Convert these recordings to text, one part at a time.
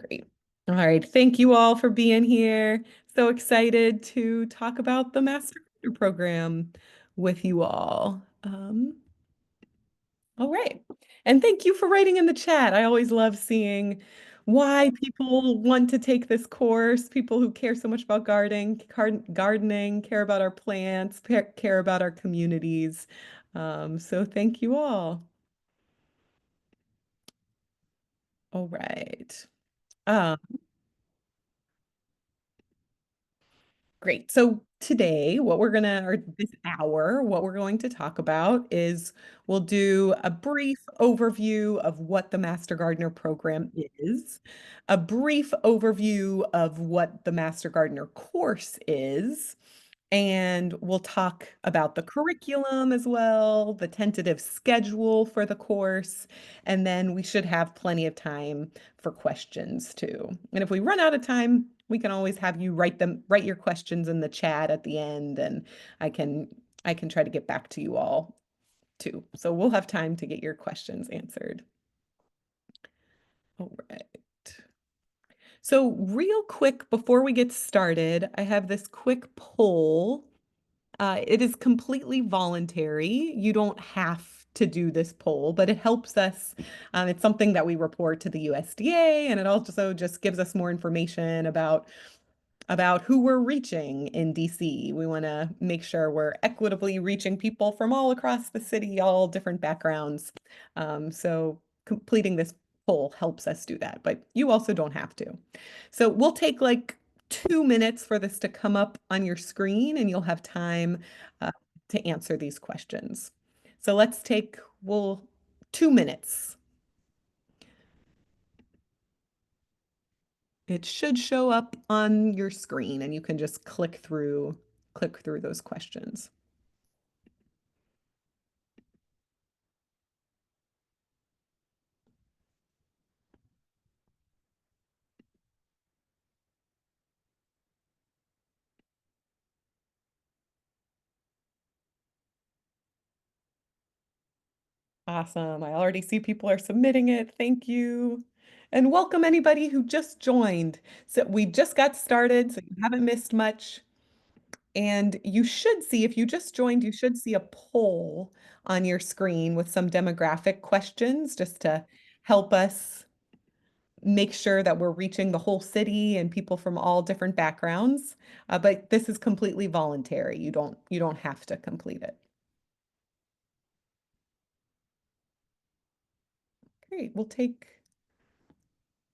Great. All right. Thank you all for being here. So excited to talk about the Master Gardener program with you all. All right. And thank you for writing in the chat. I always love seeing why people want to take this course, people who care so much about gardening, care about our plants, care about our communities. So thank you all. All right. Um, Great. So today, or this hour, what we're going to talk about is we'll do a brief overview of what the Master Gardener program is, a brief overview of what the Master Gardener course is, and we'll talk about the curriculum as well, the tentative schedule for the course, and then we should have plenty of time for questions too. And if we run out of time, we can always have you write your questions in the chat at the end, and I can I can try to get back to you all too. So we'll have time to get your questions answered. All right. So real quick before we get started, I have this quick poll. It is completely voluntary. You don't have to do this poll, but it helps us. It's something that we report to the USDA, and it also just gives us more information about who we're reaching in DC. We want to make sure we're equitably reaching people from all across the city, all different backgrounds. So completing this poll helps us do that, but you also don't have to. So we'll take like 2 minutes for this to come up on your screen, and you'll have time uh, to answer these questions. So let's take, well, 2 minutes. It should show up on your screen and you can just click through those questions. Awesome. I already see people are submitting it. Thank you. And welcome anybody who just joined. So we just got started, so you haven't missed much. And you should see, if you just joined, you should see a poll on your screen with some demographic questions just to help us make sure that we're reaching the whole city and people from all different backgrounds. But this is completely voluntary. You don't have to complete it. Great. We'll take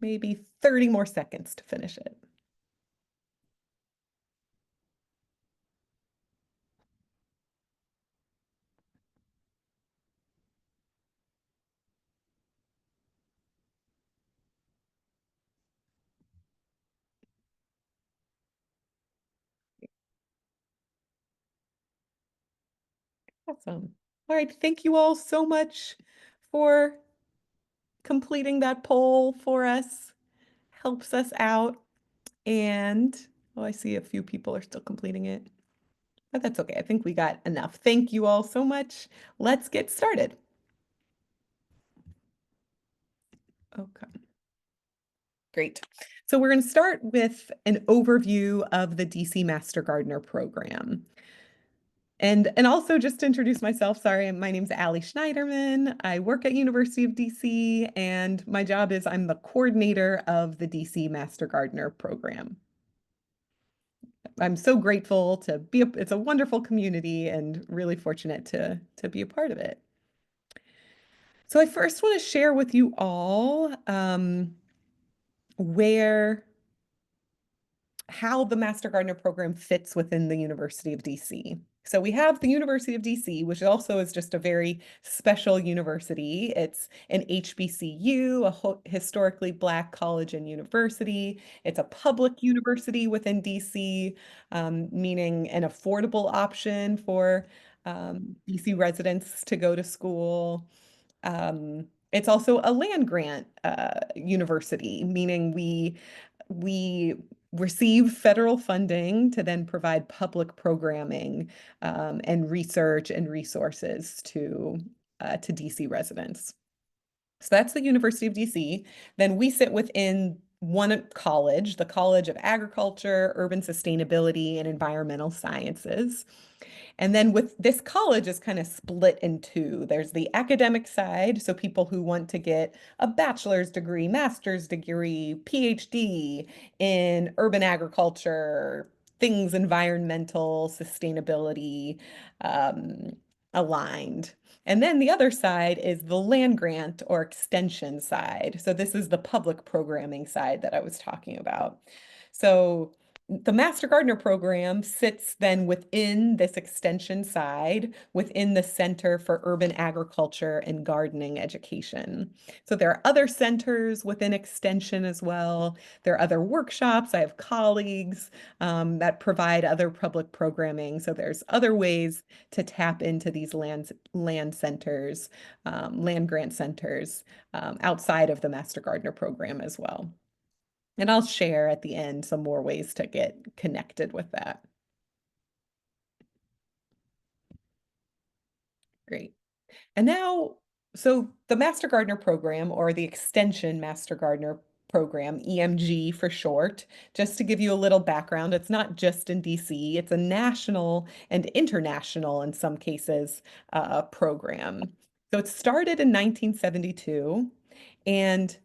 maybe 30 more seconds to finish it. Awesome. All right. Thank you all so much for completing that poll for us. Helps us out. And oh, I see a few people are still completing it, but that's okay. I think we got enough. Thank you all so much. Let's get started. Okay. Great. So we're going to start with an overview of the DC Master Gardener program. And also just to introduce myself, sorry, my name's Allie Schneiderman. I work at University of DC, and my job is I'm the coordinator of the DC Master Gardener program. I'm so grateful to be it's a wonderful community and really fortunate to be a part of it. So I first want to share with you all where how the Master Gardener program fits within the University of DC. So we have the University of DC, which also is just a very special university. It's an HBCU, a historically Black college and university. It's a public university within DC, meaning an affordable option for DC residents to go to school. It's also a land grant university, meaning we receive federal funding to then provide public programming and research and resources to DC residents. So that's the University of DC. Then we sit within one college, the College of Agriculture, Urban Sustainability, and Environmental Sciences. And then with this college is kind of split in two. There's the academic side, so people who want to get a bachelor's degree, master's degree, PhD in urban agriculture, things environmental, sustainability, um, aligned. And then the other side is the land grant or extension side. So this is the public programming side that I was talking about. So the Master Gardener program sits then within this extension side, within the Center for Urban Agriculture and Gardening Education. So there are other centers within Extension as well. There are other workshops. I have colleagues that provide other public programming. So there's other ways to tap into these land centers, land grant centers outside of the Master Gardener program as well. And I'll share at the end some more ways to get connected with that. Great. And now, so the Master Gardener program or the Extension Master Gardener program, EMG for short, just to give you a little background, it's not just in DC, it's a national and international, in some cases, program. So it started in 1972, and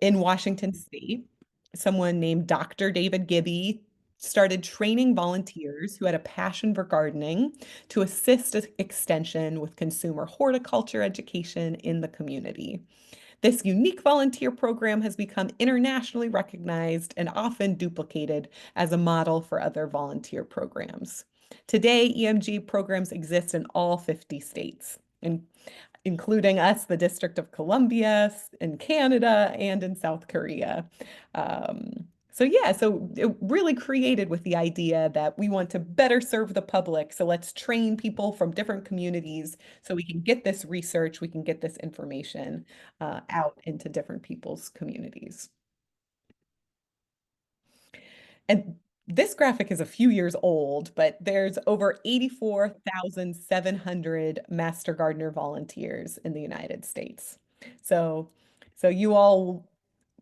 in Washington State, someone named Dr. David Gibby started training volunteers who had a passion for gardening to assist Extension with consumer horticulture education in the community. This unique volunteer program has become internationally recognized and often duplicated as a model for other volunteer programs. Today, EMG programs exist in all 50 states, and including us, the District of Columbia, in Canada, and in South Korea. So yeah, so it really created with the idea that we want to better serve the public. So let's train people from different communities so we can get this research, we can get this information out into different people's communities. And this graphic is a few years old, but there's over 84,700 Master Gardener volunteers in the United States. So, so you all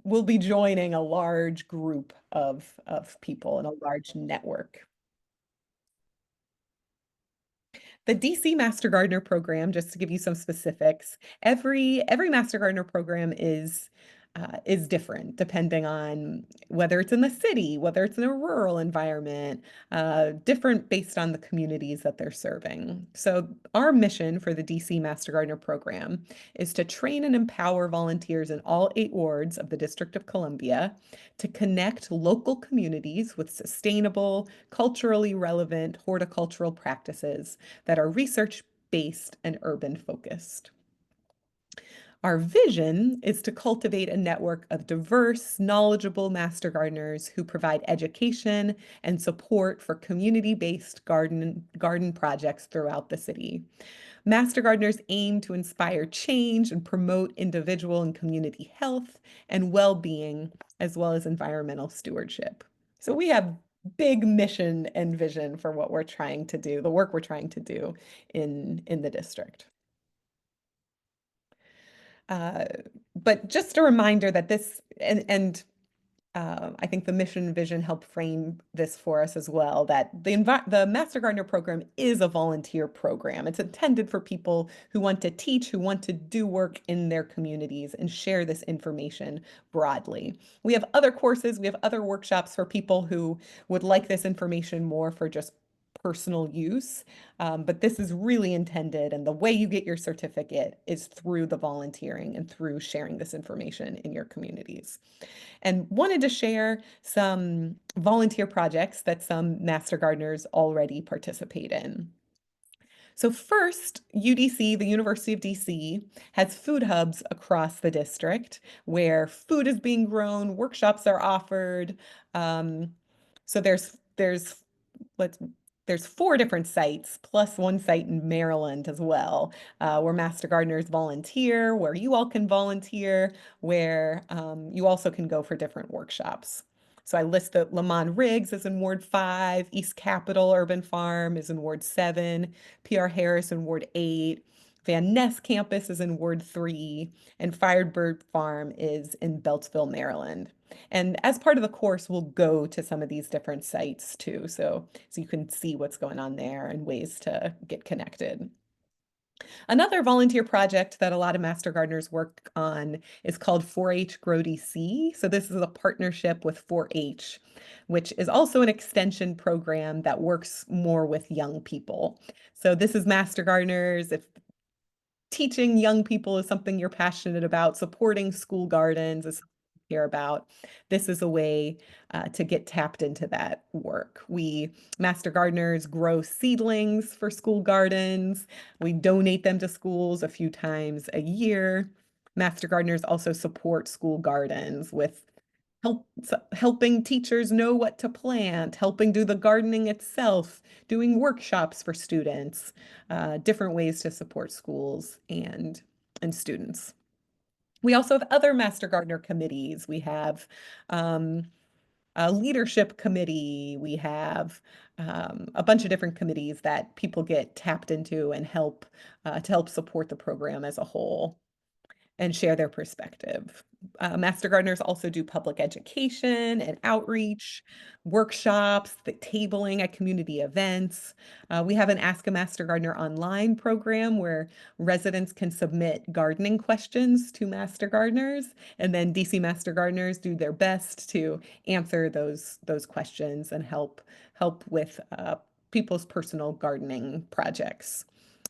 will be joining a large group of people and a large network. The DC Master Gardener program, just to give you some specifics, every Master Gardener program is different depending on whether it's in the city, whether it's in a rural environment, different based on the communities that they're serving. So our mission for the DC Master Gardener program is to train and empower volunteers in all 8 wards of the District of Columbia to connect local communities with sustainable, culturally relevant horticultural practices that are research-based and urban-focused. Our vision is to cultivate a network of diverse, knowledgeable master gardeners who provide education and support for community-based garden projects throughout the city. Master gardeners aim to inspire change and promote individual and community health and well-being, as well as environmental stewardship. So we have big mission and vision for what we're trying to do, the work we're trying to do in the district. Uh, but just a reminder that this, and I think the mission and vision help frame this for us as well, that the Master Gardener program is a volunteer program. It's intended for people who want to teach, who want to do work in their communities and share this information broadly. We have other courses, we have other workshops for people who would like this information more for just personal use, but this is really intended, and the way you get your certificate is through the volunteering and through sharing this information in your communities. And wanted to share some volunteer projects that some Master Gardeners already participate in. So first, UDC, the University of DC, has food hubs across the district where food is being grown, workshops are offered. So let's there's 4 different sites plus one site in Maryland as well, where Master Gardeners volunteer, where you all can volunteer, where you also can go for different workshops. So I list that Lamont Riggs is in Ward 5, East Capitol Urban Farm is in Ward 7, PR Harris in Ward 8, Van Ness campus is in Ward 3, and Firebird Farm is in Beltsville, Maryland. And as part of the course, we'll go to some of these different sites too, so you can see what's going on there and ways to get connected. Another volunteer project that a lot of Master Gardeners work on is called 4-H Grow DC. So this is a partnership with 4-H, which is also an extension program that works more with young people. So this is Master Gardeners. If teaching young people is something you're passionate about, supporting school gardens is something you care about, this is a way to get tapped into that work. We Master Gardeners grow seedlings for school gardens. We donate them to schools a few times a year. Master Gardeners also support school gardens with helping teachers know what to plant, helping do the gardening itself, doing workshops for students, different ways to support schools and students. We also have other Master Gardener committees. We have a leadership committee. We have a bunch of different committees that people get tapped into and help to help support the program as a whole and share their perspective. Master Gardeners also do public education and outreach, workshops, the tabling at community events. We have an Ask a Master Gardener online program where residents can submit gardening questions to Master Gardeners, and then DC Master Gardeners do their best to answer those questions and help with people's personal gardening projects.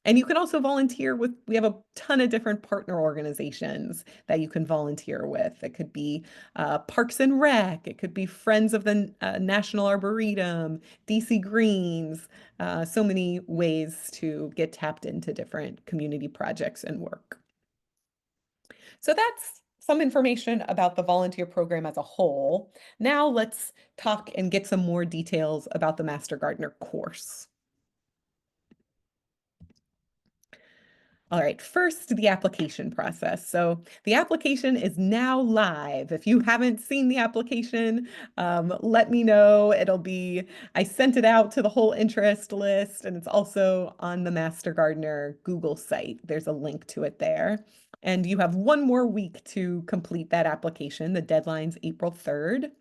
And you can also volunteer with, we have a ton of different partner organizations that you can volunteer with. It could be Parks and Rec, it could be Friends of the National Arboretum, DC Greens, so many ways to get tapped into different community projects and work. So that's some information about the volunteer program as a whole. Now let's talk and get some more details about the Master Gardener course. All right, first, the application process. So the application is now live. If you haven't seen the application, let me know. I sent it out to the whole interest list, and it's also on the Master Gardener Google site. There's a link to it there. And you have one more week to complete that application. The deadline's April 3rd.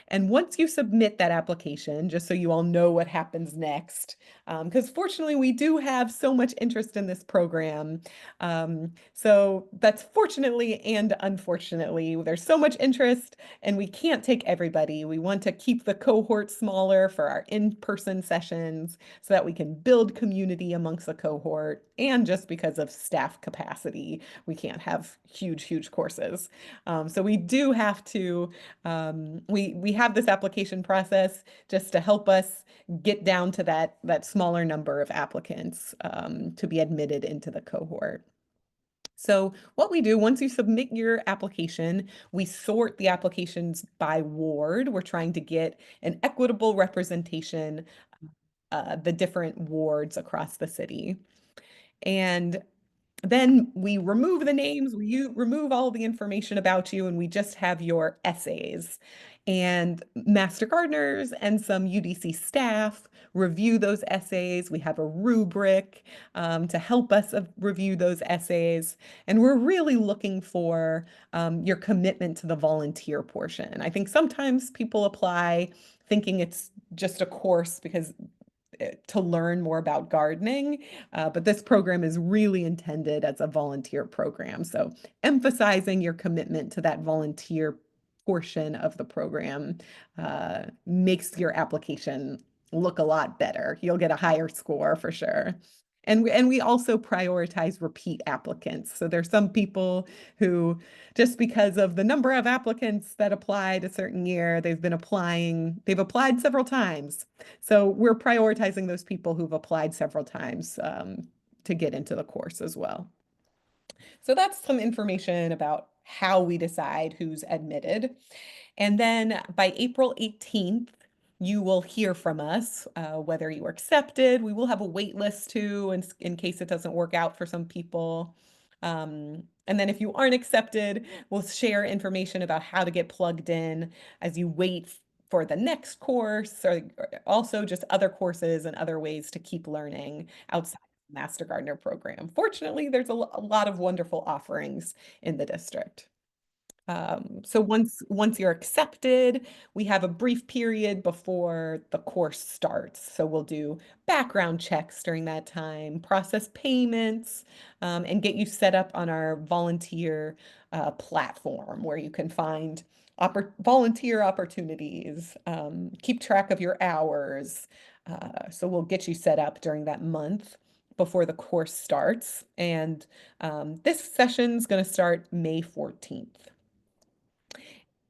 And once you submit that application, just so you all know what happens next, because fortunately we do have so much interest in this program. So that's fortunately and unfortunately, there's so much interest and we can't take everybody. We want to keep the cohort smaller for our in-person sessions so that we can build community amongst the cohort. And just because of staff capacity, we can't have huge courses. So we do have to, we have this application process just to help us get down to that smaller number of applicants to be admitted into the cohort. So what we do, once you submit your application, we sort the applications by ward. We're trying to get an equitable representation, the different wards across the city. And then we remove the names, we remove all the information about you, and we just have your essays. And Master Gardeners and some UDC staff review those essays. We have a rubric to help us review those essays. And we're really looking for your commitment to the volunteer portion. I think sometimes people apply thinking it's just a course because to learn more about gardening, but this program is really intended as a volunteer program. So emphasizing your commitment to that volunteer portion of the program makes your application look a lot better. You'll get a higher score for sure. And we also prioritize repeat applicants. So there's some people who, just because of the number of applicants that applied a certain year, they've applied several times. So we're prioritizing those people who've applied several times to get into the course as well. So that's some information about how we decide who's admitted. And then by April 18th, you will hear from us whether you were accepted. We will have a wait list too, in case it doesn't work out for some people. And then if you aren't accepted, we'll share information about how to get plugged in as you wait for the next course, or also just other courses and other ways to keep learning outside Master Gardener program. Fortunately, there's a lot of wonderful offerings in the district. So once you're accepted, we have a brief period before the course starts. So we'll do background checks during that time, process payments, and get you set up on our volunteer platform where you can find volunteer opportunities, keep track of your hours. So we'll get you set up during that month before the course starts. And this session's going to start May 14th.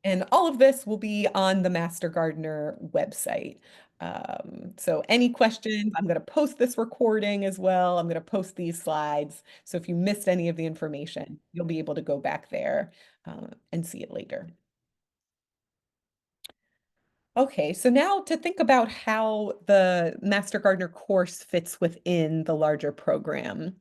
And all of this will be on the Master Gardener website. So any questions, I'm going to post this recording as well. I'm going to post these slides. So if you missed any of the information, you'll be able to go back there and see it later. Okay, so now to think about how the Master Gardener course fits within the larger program.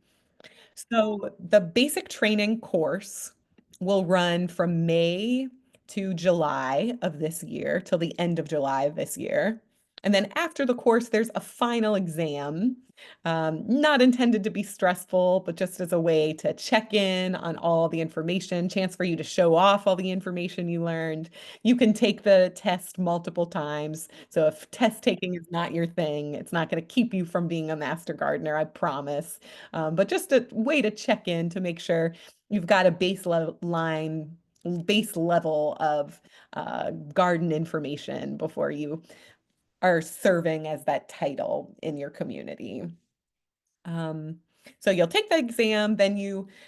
So the basic training course will run from May to July of this year till the end of July of this year. And then after the course, there's a final exam, not intended to be stressful, but just as a way to check in on all the information, chance for you to show off all the information you learned. You can take the test multiple times. So if test taking is not your thing, it's not going to keep you from being a master gardener, I promise. But just a way to check in to make sure you've got a base level of garden information before you are serving as that title in your community. Um, so you'll take the exam, then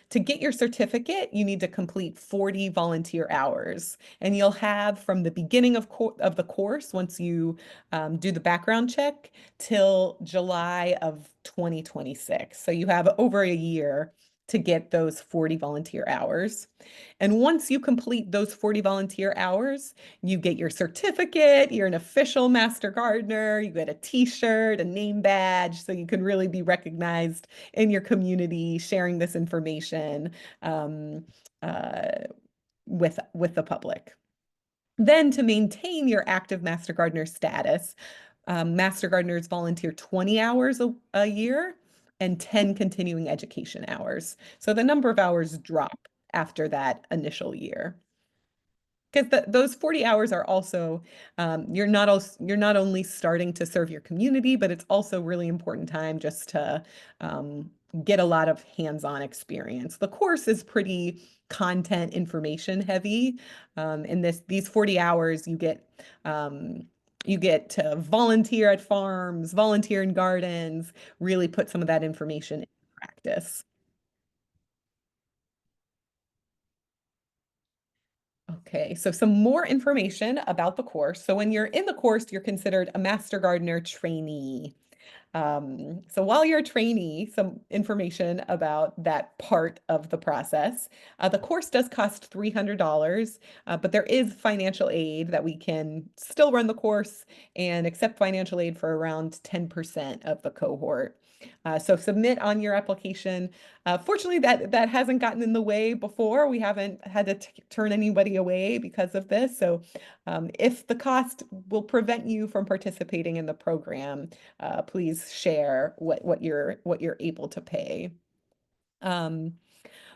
to get your certificate, you need to complete 40 volunteer hours. And you'll have from the beginning of the course, once you do the background check, till July of 2026. So you have over a year to get those 40 volunteer hours. And once you complete those 40 volunteer hours, you get your certificate, you're an official master gardener, you get a t-shirt, a name badge, so you can really be recognized in your community, sharing this information um, uh, with the public. Then to maintain your active master gardener status, master gardeners volunteer 20 hours a year and 10 continuing education hours. So the number of hours drop after that initial year. Because those 40 hours are also, you're not only starting to serve your community, but it's also really important time just to um, get a lot of hands-on experience. The course is pretty content information heavy. In these 40 hours, you get to volunteer at farms, volunteer in gardens, really put some of that information in practice. Okay, so some more information about the course. So when you're in the course, you're considered a Master Gardener trainee. So while you're a trainee, some information about that part of the process. The course does cost $300, but there is financial aid that we can still run the course and accept financial aid for around 10% of the cohort. So submit on your application. Fortunately, that hasn't gotten in the way before. We haven't had to turn anybody away because of this. So if the cost will prevent you from participating in the program, please share what you're able to pay. Um,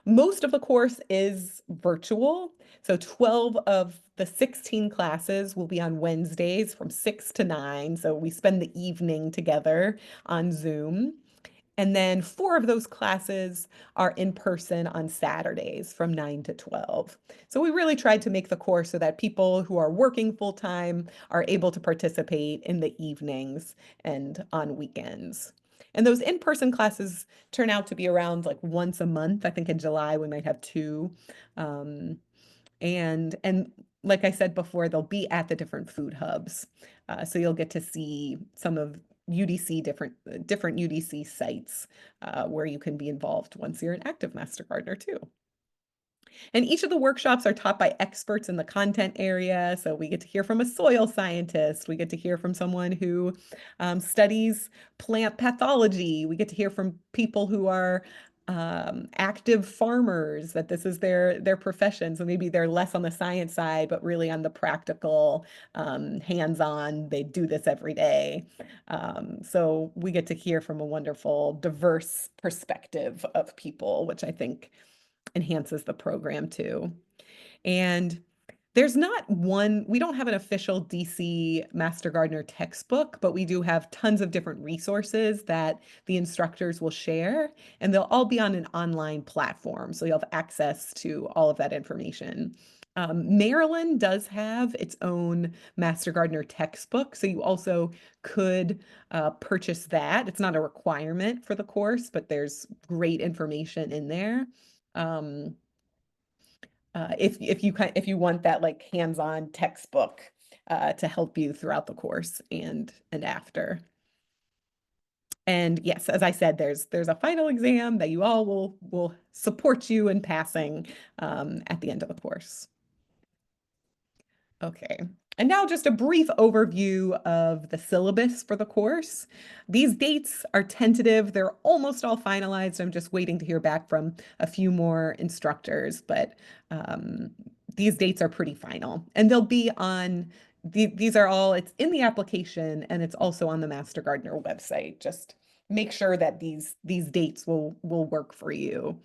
Most of the course is virtual. So 12 of the 16 classes will be on Wednesdays from 6 to 9. So we spend the evening together on Zoom. And then 4 of those classes are in person on Saturdays from 9 to 12. So we really tried to make the course so that people who are working full time are able to participate in the evenings and on weekends. And those in-person classes turn out to be around like once a month. I think in July we might have 2. Um, and like I said before, they'll be at the different food hubs. So you'll get to see some of UDC different UDC sites where you can be involved once you're an active Master Gardener too. And each of the workshops are taught by experts in the content area. So we get to hear from a soil scientist. We get to hear from someone who studies plant pathology. We get to hear from people who are active farmers, that this is their profession. So maybe they're less on the science side, but really on the practical, hands-on. They do this every day. So we get to hear from a wonderful, diverse perspective of people, which I think enhances the program too. And there's not one, we don't have an official DC Master Gardener textbook, but we do have tons of different resources that the instructors will share, and they'll all be on an online platform. So you'll have access to all of that information. Maryland does have its own Master Gardener textbook, so you also could purchase that. It's not a requirement for the course, but there's great information in there. Um, if you want that like hands-on textbook to help you throughout the course and after. And yes, as I said, there's a final exam that you all will support you in passing at the end of the course. Okay. And now just a brief overview of the syllabus for the course. These dates are tentative. They're almost all finalized. I'm just waiting to hear back from a few more instructors, but these dates are pretty final. And they'll be on, these are all, it's in the application and it's also on the Master Gardener website. Just make sure that these dates will work for you.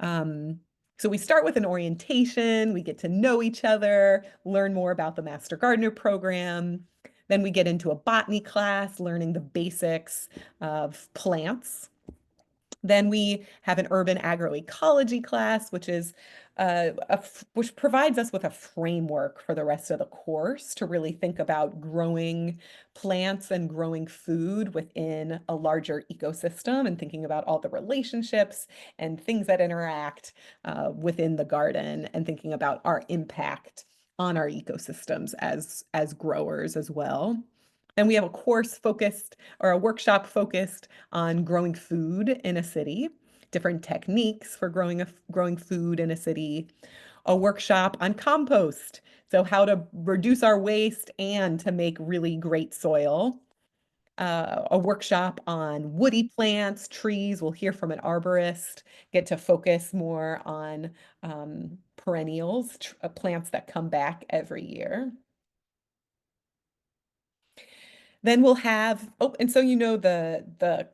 Um, so we start with an orientation, we get to know each other, learn more about the Master Gardener program. Then we get into a botany class, learning the basics of plants. Then we have an urban agroecology class, which is which provides us with a framework for the rest of the course to really think about growing plants and growing food within a larger ecosystem and thinking about all the relationships and things that interact within the garden and thinking about our impact on our ecosystems as growers as well. Then we have a course focused or a workshop focused on growing food in a city, different techniques for growing food in a city, a workshop on compost, so how to reduce our waste and to make really great soil. A workshop on woody plants, trees. We'll hear from an arborist, get to focus more on perennials, plants that come back every year. Then we'll have, oh, and so you know the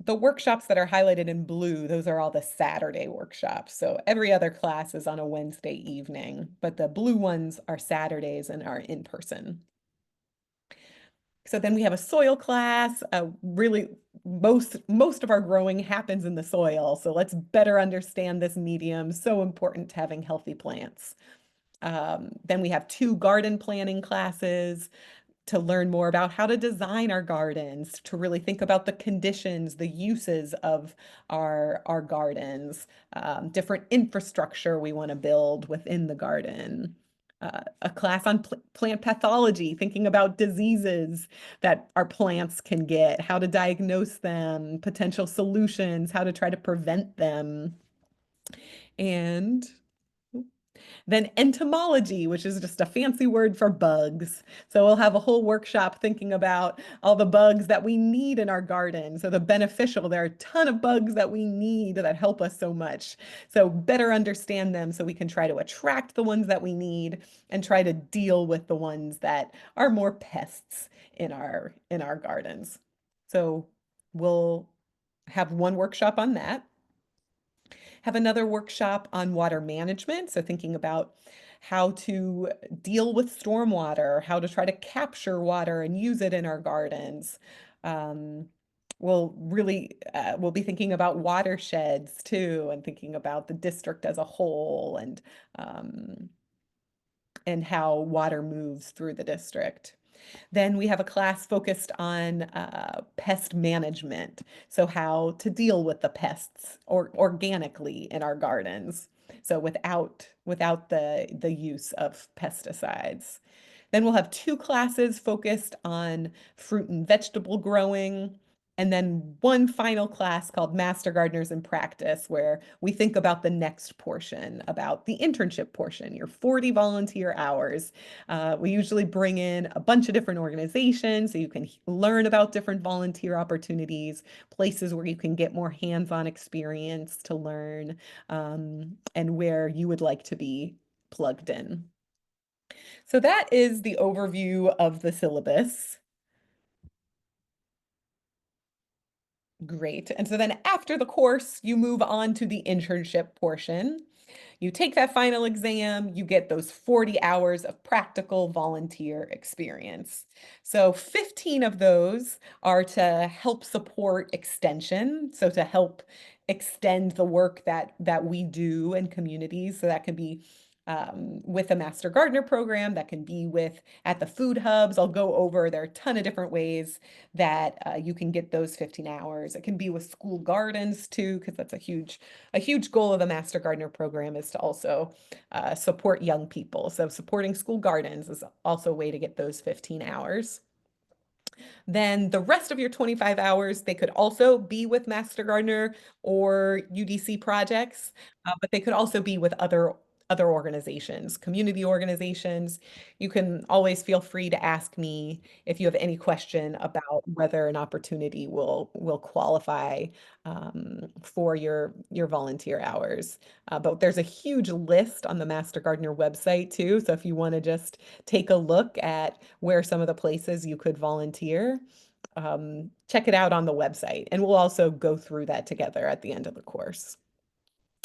workshops that are highlighted in blue, those are all the Saturday workshops. So every other class is on a Wednesday evening, but the blue ones are Saturdays and are in person. So then we have a soil class. Really, most of our growing happens in the soil. So let's better understand this medium. So important to having healthy plants. Then we have 2 garden planning classes to learn more about how to design our gardens, to really think about the conditions, the uses of our gardens, different infrastructure we want to build within the garden. A class on plant pathology, thinking about diseases that our plants can get, how to diagnose them, potential solutions, how to try to prevent them. And then entomology, which is just a fancy word for bugs. So we'll have a whole workshop thinking about all the bugs that we need in our garden. So the beneficial, there are a ton of bugs that we need that help us so much. So better understand them so we can try to attract the ones that we need and try to deal with the ones that are more pests in our gardens. So we'll have one workshop on that. Have another workshop on water management, so thinking about how to deal with stormwater, how to try to capture water and use it in our gardens. Um, we'll be thinking about watersheds too, and thinking about the district as a whole and how water moves through the district. Then we have a class focused on pest management. So how to deal with the pests organically in our gardens. So without the use of pesticides. Then we'll have 2 classes focused on fruit and vegetable growing. And then one final class called Master Gardeners in Practice, where we think about the next portion, about the internship portion, your 40 volunteer hours. We usually bring in a bunch of different organizations so you can learn about different volunteer opportunities, places where you can get more hands-on experience to learn, and where you would like to be plugged in. So that is the overview of the syllabus. Great. And so then after the course, you move on to the internship portion. You take that final exam, you get those 40 hours of practical volunteer experience. So 15 of those are to help support extension, so to help extend the work that we do in communities. So that can be with a Master Gardener program, that can be with at the food hubs. I'll go over, there are a ton of different ways that you can get those 15 hours. It can be with school gardens too, because that's a huge goal of the Master Gardener program is to also support young people. So supporting school gardens is also a way to get those 15 hours. Then the rest of your 25 hours, they could also be with Master Gardener or UDC projects, but they could also be with other organizations, community organizations. You can always feel free to ask me if you have any question about whether an opportunity will qualify for your volunteer hours. But there's a huge list on the Master Gardener website too. So if you want to just take a look at where some of the places you could volunteer, check it out on the website. And we'll also go through that together at the end of the course.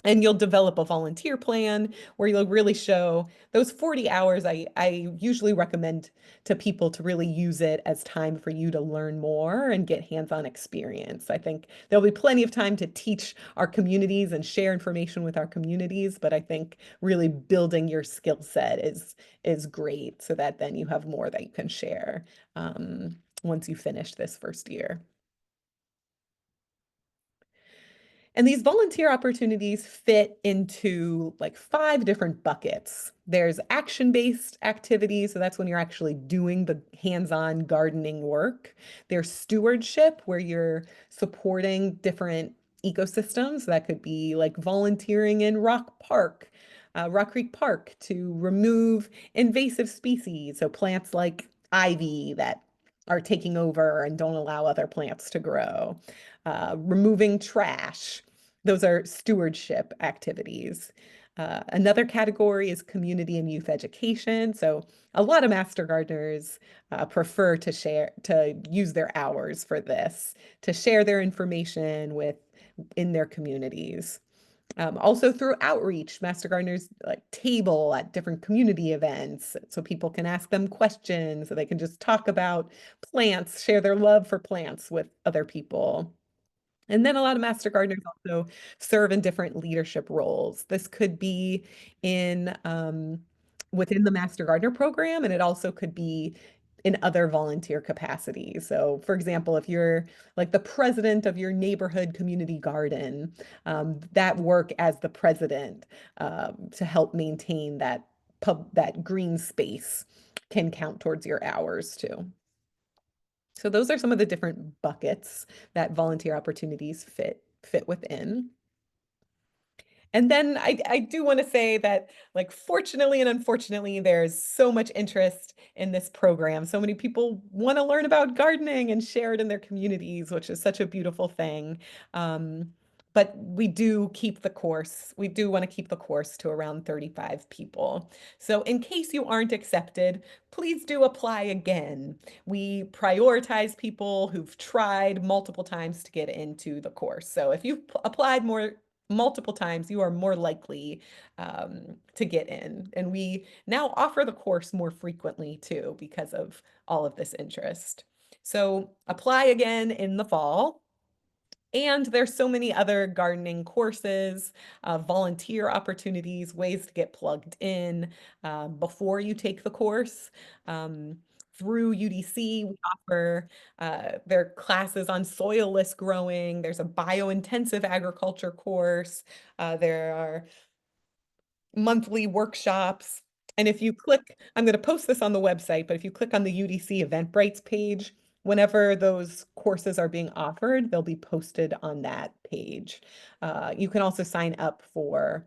And you'll develop a volunteer plan where you'll really show those 40 hours. I usually recommend to people to really use it as time for you to learn more and get hands-on experience. I think there'll be plenty of time to teach our communities and share information with our communities, but I think really building your skill set is great so that then you have more that you can share once you finish this first year. And these volunteer opportunities fit into like 5 different buckets. There's action-based activities, so that's when you're actually doing the hands-on gardening work. There's stewardship, where you're supporting different ecosystems. That could be like volunteering in Rock Creek Park to remove invasive species, so plants like ivy that are taking over and don't allow other plants to grow. Removing trash. Those are stewardship activities. Another category is community and youth education. So a lot of master gardeners to use their hours for this, to share their information in their communities. Also through outreach, master gardeners like table at different community events so people can ask them questions, so they can just talk about plants, share their love for plants with other people. And then a lot of master gardeners also serve in different leadership roles. This could be in within the Master Gardener program, and it also could be in other volunteer capacities. So, for example, if you're like the president of your neighborhood community garden, that work as the president to help maintain that green space can count towards your hours too. So those are some of the different buckets that volunteer opportunities fit within. And then I do want to say that, like, fortunately and unfortunately, there's so much interest in this program. So many people want to learn about gardening and share it in their communities, which is such a beautiful thing. But we do keep the course. We do want to keep the course to around 35 people. So in case you aren't accepted, please do apply again. We prioritize people who've tried multiple times to get into the course. So if you've applied multiple times, you are more likely to get in. And we now offer the course more frequently too because of all of this interest. So apply again in the fall. And there's so many other gardening courses, volunteer opportunities, ways to get plugged in before you take the course. Through UDC, we offer their classes on soilless growing. There's a biointensive agriculture course. There are monthly workshops. And if you click, I'm going to post this on the website, but if you click on the UDC Eventbrite's page, whenever those courses are being offered, they'll be posted on that page. You can also sign up for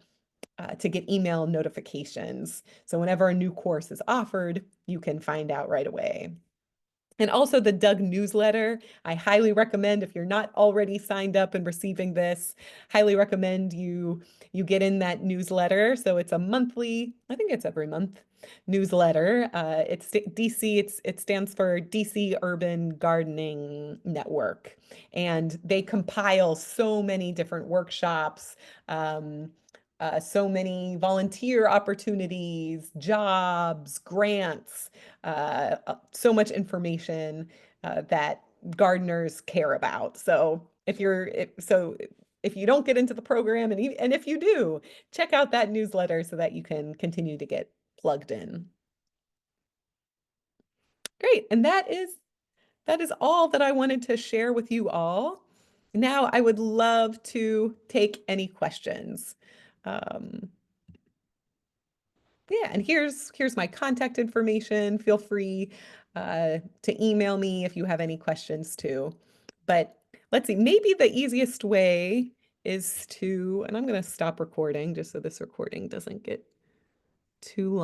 to get email notifications. So whenever a new course is offered, you can find out right away. And also the Doug newsletter, I highly recommend if you're not already signed up and receiving this, highly recommend you get in that newsletter. So it's a monthly, I think it's every month newsletter. It's DC, it stands for DC Urban Gardening Network. And they compile so many different workshops, so many volunteer opportunities, jobs, grants, so much information that gardeners care about. So if you don't get into the program, and if you do, check out that newsletter so that you can continue to get plugged in. Great, and that is all that I wanted to share with you all. Now I would love to take any questions. Um, Yeah, and here's my contact information. Feel free to email me if you have any questions too. But let's see, maybe the easiest way is to, and I'm going to stop recording just so this recording doesn't get too long.